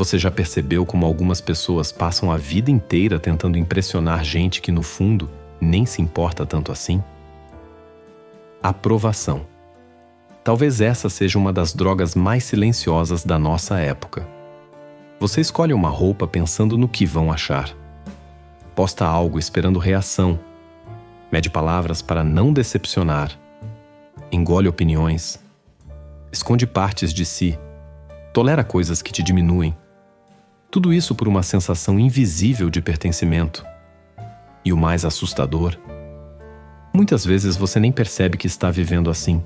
Você já percebeu como algumas pessoas passam a vida inteira tentando impressionar gente que, no fundo, nem se importa tanto assim? Aprovação. Talvez essa seja uma das drogas mais silenciosas da nossa época. Você escolhe uma roupa pensando no que vão achar. Posta algo esperando reação. Mede palavras para não decepcionar. Engole opiniões. Esconde partes de si. Tolera coisas que te diminuem. Tudo isso por uma sensação invisível de pertencimento. E o mais assustador, muitas vezes você nem percebe que está vivendo assim,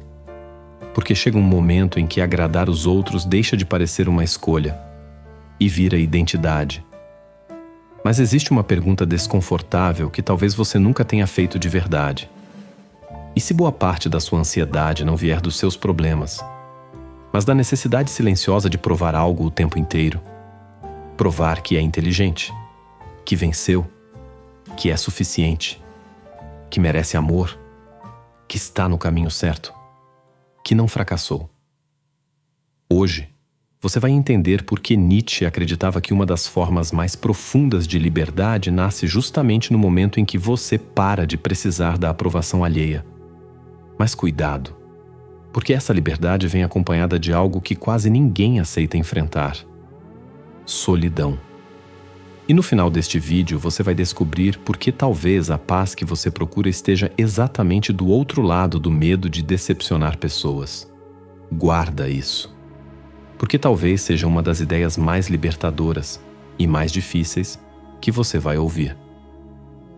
porque chega um momento em que agradar os outros deixa de parecer uma escolha e vira identidade. Mas existe uma pergunta desconfortável que talvez você nunca tenha feito de verdade. E se boa parte da sua ansiedade não vier dos seus problemas, mas da necessidade silenciosa de provar algo o tempo inteiro? Provar que é inteligente, que venceu, que é suficiente, que merece amor, que está no caminho certo, que não fracassou. Hoje, você vai entender por que Nietzsche acreditava que uma das formas mais profundas de liberdade nasce justamente no momento em que você para de precisar da aprovação alheia. Mas cuidado, porque essa liberdade vem acompanhada de algo que quase ninguém aceita enfrentar: solidão. E no final deste vídeo você vai descobrir por que talvez a paz que você procura esteja exatamente do outro lado do medo de decepcionar pessoas. Guarda isso, porque talvez seja uma das ideias mais libertadoras e mais difíceis que você vai ouvir.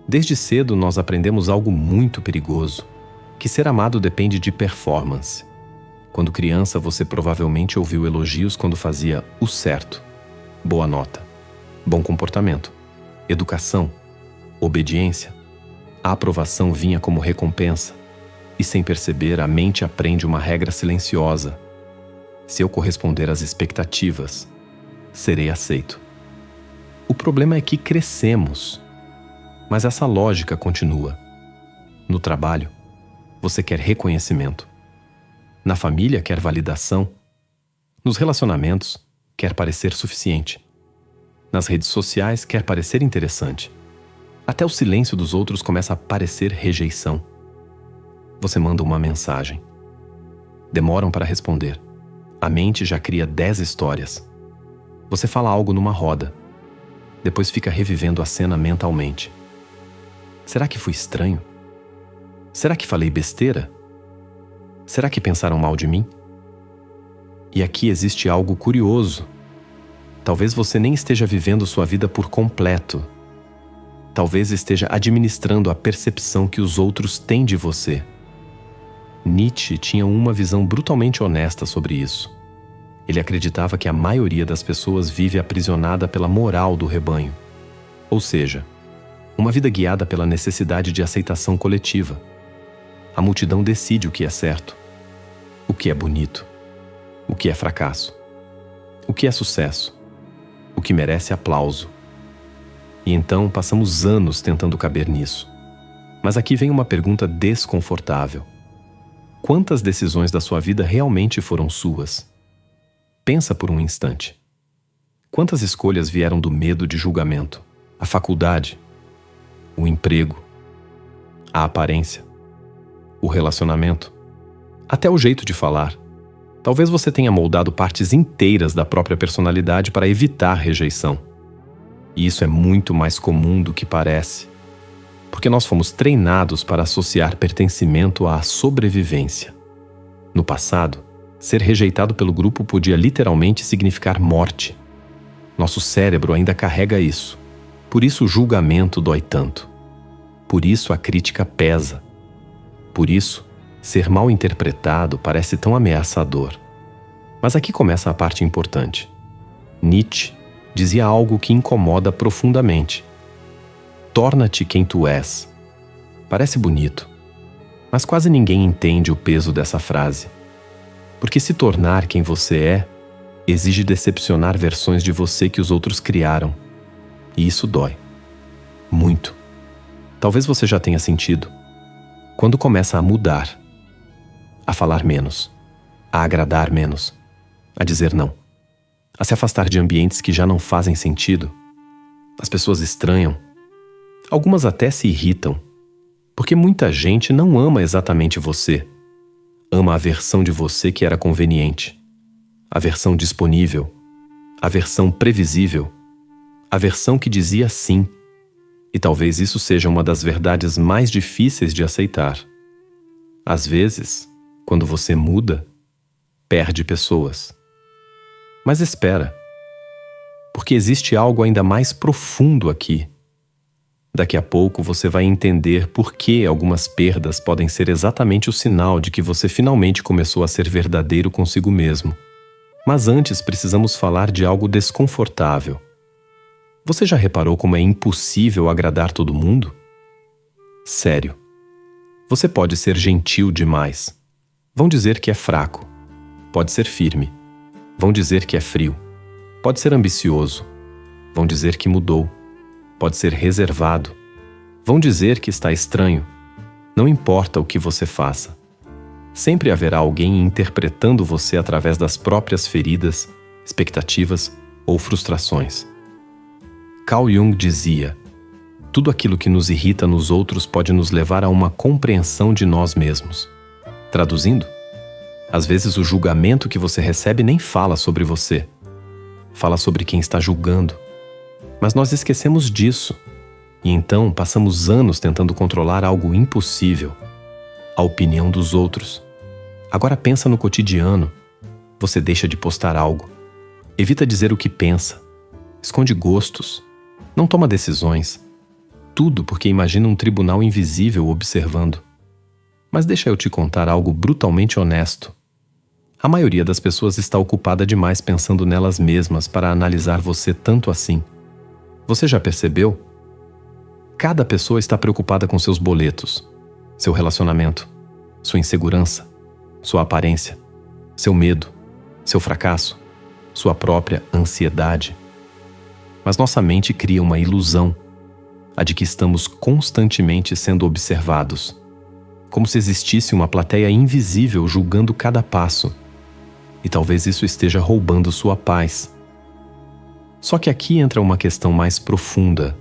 Desde cedo nós aprendemos algo muito perigoso, que ser amado depende de performance. Quando criança você provavelmente ouviu elogios quando fazia o certo. Boa nota, bom comportamento, educação, obediência. A aprovação vinha como recompensa, e sem perceber a mente aprende uma regra silenciosa: se eu corresponder às expectativas, serei aceito. O problema é que crescemos, mas essa lógica continua. No trabalho, você quer reconhecimento. Na família, quer validação. Nos relacionamentos, quer parecer suficiente. Nas redes sociais, quer parecer interessante. Até o silêncio dos outros começa a parecer rejeição. Você manda uma mensagem. Demoram para responder. A mente já cria 10 histórias. Você fala algo numa roda. Depois fica revivendo a cena mentalmente. Será que fui estranho? Será que falei besteira? Será que pensaram mal de mim? E aqui existe algo curioso. Talvez você nem esteja vivendo sua vida por completo. Talvez esteja administrando a percepção que os outros têm de você. Nietzsche tinha uma visão brutalmente honesta sobre isso. Ele acreditava que a maioria das pessoas vive aprisionada pela moral do rebanho. Ou seja, uma vida guiada pela necessidade de aceitação coletiva. A multidão decide o que é certo, o que é bonito, o que é fracasso, o que é sucesso, o que merece aplauso. E então passamos anos tentando caber nisso. Mas aqui vem uma pergunta desconfortável. Quantas decisões da sua vida realmente foram suas? Pensa por um instante. Quantas escolhas vieram do medo de julgamento? A faculdade, o emprego, a aparência, o relacionamento, até o jeito de falar. Talvez você tenha moldado partes inteiras da própria personalidade para evitar rejeição. E isso é muito mais comum do que parece, porque nós fomos treinados para associar pertencimento à sobrevivência. No passado, ser rejeitado pelo grupo podia literalmente significar morte. Nosso cérebro ainda carrega isso. Por isso o julgamento dói tanto. Por isso a crítica pesa. Por isso, ser mal interpretado parece tão ameaçador. Mas aqui começa a parte importante. Nietzsche dizia algo que incomoda profundamente. Torna-te quem tu és. Parece bonito, mas quase ninguém entende o peso dessa frase. Porque se tornar quem você é, exige decepcionar versões de você que os outros criaram. E isso dói. Muito. Talvez você já tenha sentido. Quando começa a mudar, a falar menos, a agradar menos, a dizer não, a se afastar de ambientes que já não fazem sentido. As pessoas estranham. Algumas até se irritam, porque muita gente não ama exatamente você. Ama a versão de você que era conveniente, a versão disponível, a versão previsível, a versão que dizia sim. E talvez isso seja uma das verdades mais difíceis de aceitar. Às vezes, quando você muda, perde pessoas. Mas espera, porque existe algo ainda mais profundo aqui. Daqui a pouco você vai entender por que algumas perdas podem ser exatamente o sinal de que você finalmente começou a ser verdadeiro consigo mesmo. Mas antes precisamos falar de algo desconfortável. Você já reparou como é impossível agradar todo mundo? Sério. Você pode ser gentil demais. Vão dizer que é fraco. Pode ser firme. Vão dizer que é frio. Pode ser ambicioso. Vão dizer que mudou. Pode ser reservado. Vão dizer que está estranho. Não importa o que você faça. Sempre haverá alguém interpretando você através das próprias feridas, expectativas ou frustrações. Carl Jung dizia: tudo aquilo que nos irrita nos outros pode nos levar a uma compreensão de nós mesmos. Traduzindo, às vezes o julgamento que você recebe nem fala sobre você. Fala sobre quem está julgando. Mas nós esquecemos disso. E então passamos anos tentando controlar algo impossível: a opinião dos outros. Agora pensa no cotidiano. Você deixa de postar algo. Evita dizer o que pensa. Esconde gostos. Não toma decisões. Tudo porque imagina um tribunal invisível observando. Mas deixa eu te contar algo brutalmente honesto. A maioria das pessoas está ocupada demais pensando nelas mesmas para analisar você tanto assim. Você já percebeu? Cada pessoa está preocupada com seus boletos, seu relacionamento, sua insegurança, sua aparência, seu medo, seu fracasso, sua própria ansiedade. Mas nossa mente cria uma ilusão, a de que estamos constantemente sendo observados, como se existisse uma plateia invisível julgando cada passo. E talvez isso esteja roubando sua paz. Só que aqui entra uma questão mais profunda.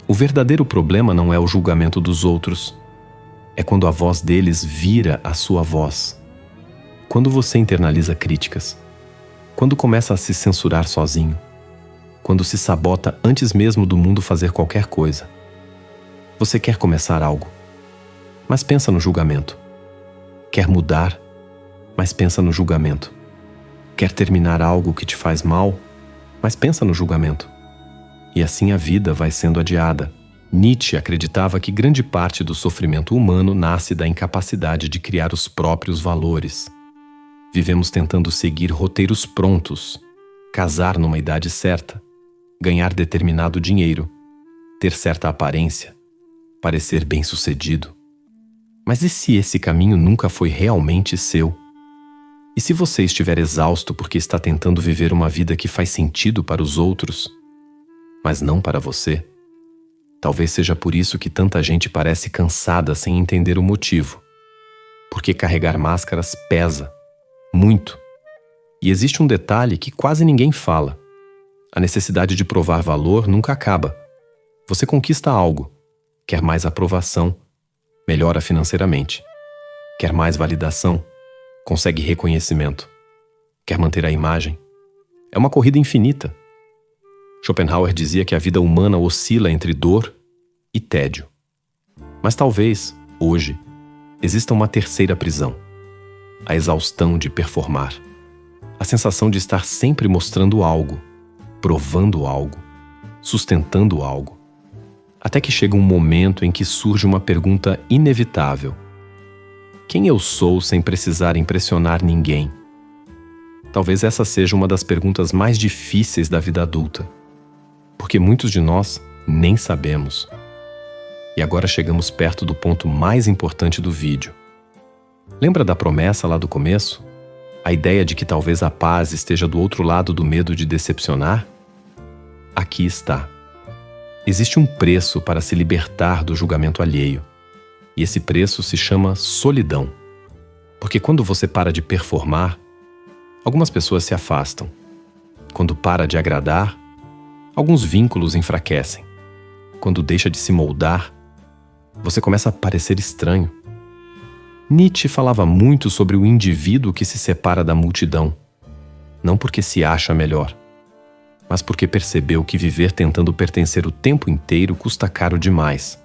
O verdadeiro problema não é o julgamento dos outros. É quando a voz deles vira a sua voz. Quando você internaliza críticas. Quando começa a se censurar sozinho. Quando se sabota antes mesmo do mundo fazer qualquer coisa. Você quer começar algo, mas pensa no julgamento. Quer mudar, mas pensa no julgamento. Quer terminar algo que te faz mal, mas pensa no julgamento. E assim a vida vai sendo adiada. Nietzsche acreditava que grande parte do sofrimento humano nasce da incapacidade de criar os próprios valores. Vivemos tentando seguir roteiros prontos, casar numa idade certa, ganhar determinado dinheiro, ter certa aparência, parecer bem-sucedido. Mas e se esse caminho nunca foi realmente seu? E se você estiver exausto porque está tentando viver uma vida que faz sentido para os outros, mas não para você? Talvez seja por isso que tanta gente parece cansada sem entender o motivo. Porque carregar máscaras pesa, muito. E existe um detalhe que quase ninguém fala. A necessidade de provar valor nunca acaba. Você conquista algo, quer mais aprovação, melhora financeiramente. Quer mais validação, consegue reconhecimento. Quer manter a imagem. É uma corrida infinita. Schopenhauer dizia que a vida humana oscila entre dor e tédio. Mas talvez, hoje, exista uma terceira prisão. A exaustão de performar. A sensação de estar sempre mostrando algo, provando algo, sustentando algo. Até que chega um momento em que surge uma pergunta inevitável. Quem eu sou sem precisar impressionar ninguém? Talvez essa seja uma das perguntas mais difíceis da vida adulta. Porque muitos de nós nem sabemos. E agora chegamos perto do ponto mais importante do vídeo. Lembra da promessa lá do começo? A ideia de que talvez a paz esteja do outro lado do medo de decepcionar? Aqui está. Existe um preço para se libertar do julgamento alheio. E esse preço se chama solidão. Porque quando você para de performar, algumas pessoas se afastam. Quando para de agradar, alguns vínculos enfraquecem. Quando deixa de se moldar, você começa a parecer estranho. Nietzsche falava muito sobre o indivíduo que se separa da multidão, não porque se acha melhor, mas porque percebeu que viver tentando pertencer o tempo inteiro custa caro demais.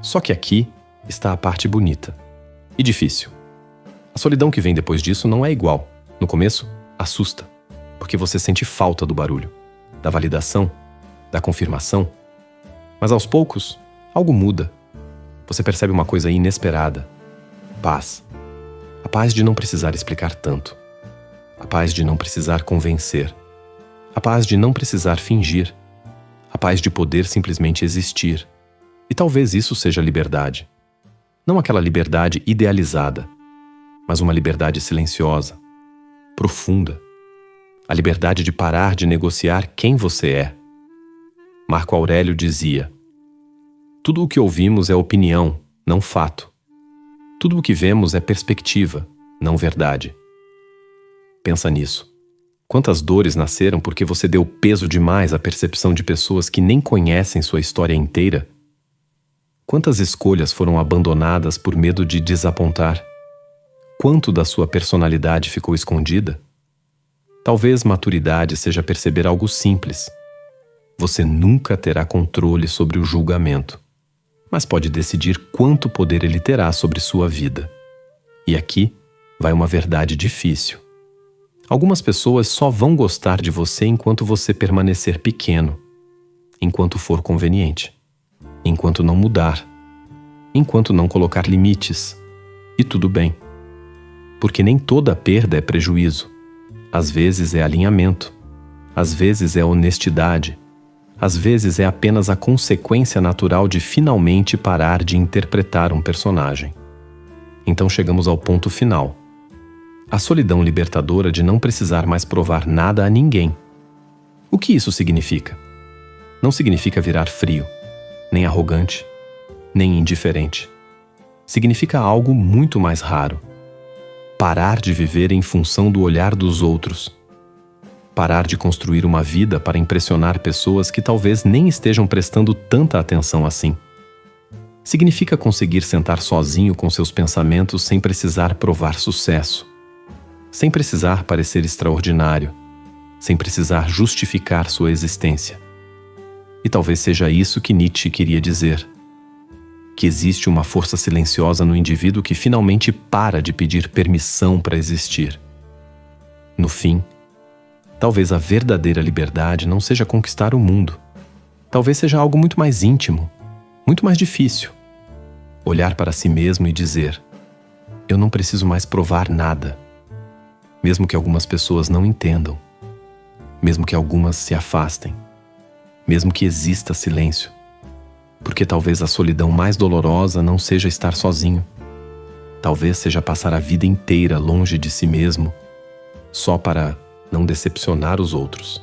Só que aqui está a parte bonita e difícil. A solidão que vem depois disso não é igual. No começo, assusta, porque você sente falta do barulho, da validação, da confirmação. Mas aos poucos, algo muda. Você percebe uma coisa inesperada. Paz. A paz de não precisar explicar tanto. A paz de não precisar convencer. A paz de não precisar fingir. A paz de poder simplesmente existir. E talvez isso seja liberdade. Não aquela liberdade idealizada, mas uma liberdade silenciosa, profunda. A liberdade de parar de negociar quem você é. Marco Aurélio dizia: tudo o que ouvimos é opinião, não fato. Tudo o que vemos é perspectiva, não verdade. Pensa nisso. Quantas dores nasceram porque você deu peso demais à percepção de pessoas que nem conhecem sua história inteira? Quantas escolhas foram abandonadas por medo de desapontar? Quanto da sua personalidade ficou escondida? Talvez maturidade seja perceber algo simples. Você nunca terá controle sobre o julgamento, mas pode decidir quanto poder ele terá sobre sua vida. E aqui vai uma verdade difícil. Algumas pessoas só vão gostar de você enquanto você permanecer pequeno, enquanto for conveniente, enquanto não mudar, enquanto não colocar limites. E tudo bem. Porque nem toda perda é prejuízo. Às vezes é alinhamento. Às vezes é honestidade. Às vezes é apenas a consequência natural de finalmente parar de interpretar um personagem. Então chegamos ao ponto final. A solidão libertadora de não precisar mais provar nada a ninguém. O que isso significa? Não significa virar frio, nem arrogante, nem indiferente. Significa algo muito mais raro. Parar de viver em função do olhar dos outros. Parar de construir uma vida para impressionar pessoas que talvez nem estejam prestando tanta atenção assim. Significa conseguir sentar sozinho com seus pensamentos sem precisar provar sucesso. Sem precisar parecer extraordinário. Sem precisar justificar sua existência. E talvez seja isso que Nietzsche queria dizer. Que existe uma força silenciosa no indivíduo que finalmente para de pedir permissão para existir. No fim, talvez a verdadeira liberdade não seja conquistar o mundo. Talvez seja algo muito mais íntimo, muito mais difícil. Olhar para si mesmo e dizer: eu não preciso mais provar nada. Mesmo que algumas pessoas não entendam. Mesmo que algumas se afastem. Mesmo que exista silêncio. Porque talvez a solidão mais dolorosa não seja estar sozinho. Talvez seja passar a vida inteira longe de si mesmo, só para não decepcionar os outros.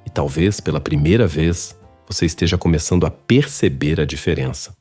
E talvez, pela primeira vez, você esteja começando a perceber a diferença.